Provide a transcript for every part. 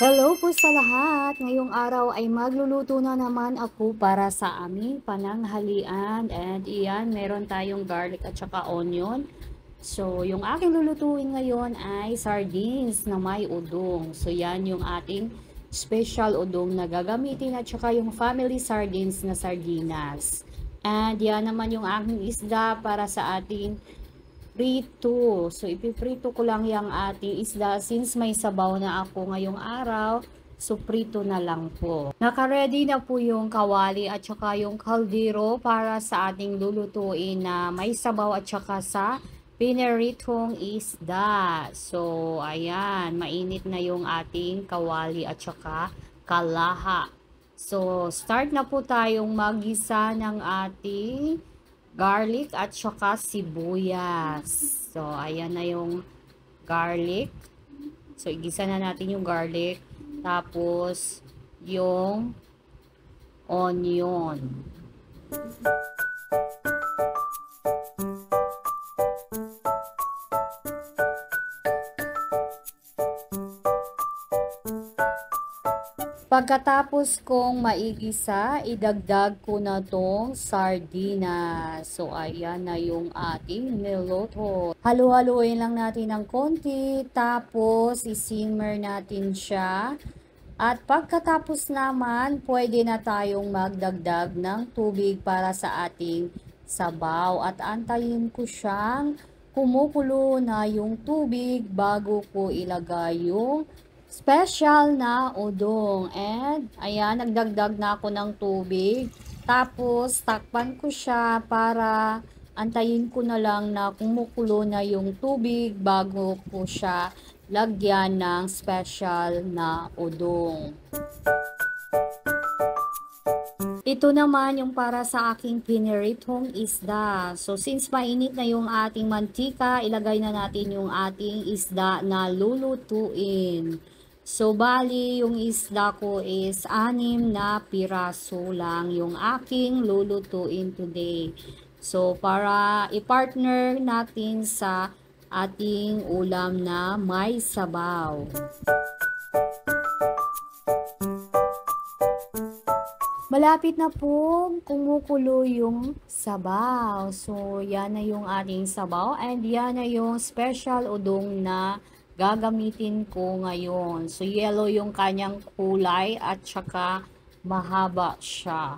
Hello po sa lahat! Ngayong araw ay magluluto na naman ako para sa aming pananghalian. And iyan, meron tayong garlic at saka onion. So, yung aking lulutuin ngayon ay sardines na may udong. So, yan yung ating special udong na gagamitin at saka yung family sardines na sardinas. And yan naman yung aking isda para sa ating prito. So, ipiprito ko lang yung ating isda since may sabaw na ako ngayong araw. So, prito na lang po. Naka-ready na po yung kawali at saka yung kaldero para sa ating lulutuin na may sabaw at saka sa piniritong isda. So, ayan. Mainit na yung ating kawali at saka kalaha. So, start na po tayong magisa ng ating garlic at saka sibuyas. So, ayan na yung garlic. So, igisa na natin yung garlic. Tapos, yung onion. Pagkatapos kong maigisa, idagdag ko na tong sardinas. So, ayan na yung ating niluto. Halu-haluin lang natin ng konti, tapos isimmer natin siya. At pagkatapos naman, pwede na tayong magdagdag ng tubig para sa ating sabaw. At antayin ko siyang kumukulo na yung tubig bago ko ilagay yung special na udong. And ayan, nagdagdag na ako ng tubig. Tapos takpan ko siya para antayin ko na lang na kumukulo na yung tubig bago ko siya lagyan ng special na udong. Ito naman yung para sa aking piniritong isda. So, since mainit na yung ating mantika, ilagay na natin yung ating isda na lulutuin. So, bali, yung isda ko is 6 na piraso lang yung aking lulutuin today. So, para i-partner natin sa ating ulam na may sabaw. Malapit na po kumukulo yung sabaw. So, yan na yung ating sabaw. And yan na yung special udong na gagamitin ko ngayon. So, yellow yung kanyang kulay at saka mahaba siya.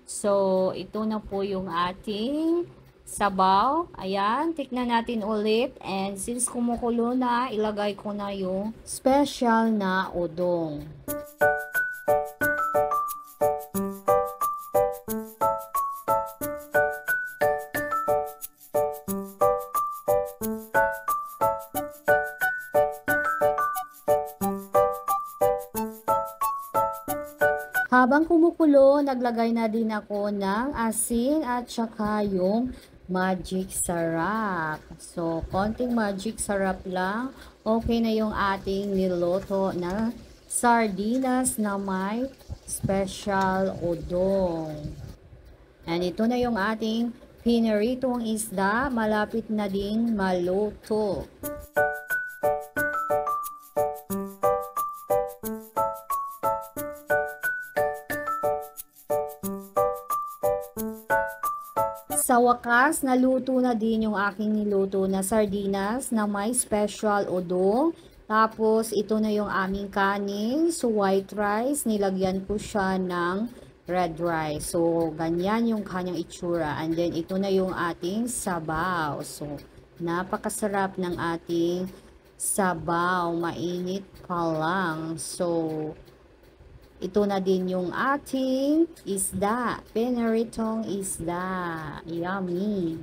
So, ito na po yung ating sabaw. Ayan, tignan natin ulit. And since kumukulo na, ilagay ko na yung special na udong. Habang kumukulo, naglagay na din ako ng asin at saka yung magic sarap. So, konting magic sarap lang. Okay na yung ating niluto na sardinas na may special udong. And ito na yung ating piniritong isda. Malapit na din maluto. Sa wakas, naluto na din yung aking niluto na sardinas na may special udong. Tapos, ito na yung aming kanin. So, white rice, nilagyan ko siya ng red rice. So, ganyan yung kanyang itsura. And then, ito na yung ating sabaw. So, napakasarap ng ating sabaw. Mainit pa lang. So, ito na din yung ating isda. Piniritong isda. Yummy!